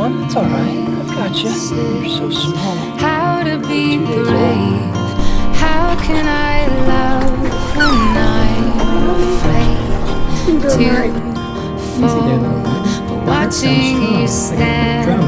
Mom. It's alright. I've got you. You're so small. How to be brave? How can I love when I'm afraid to fall? But watching you stand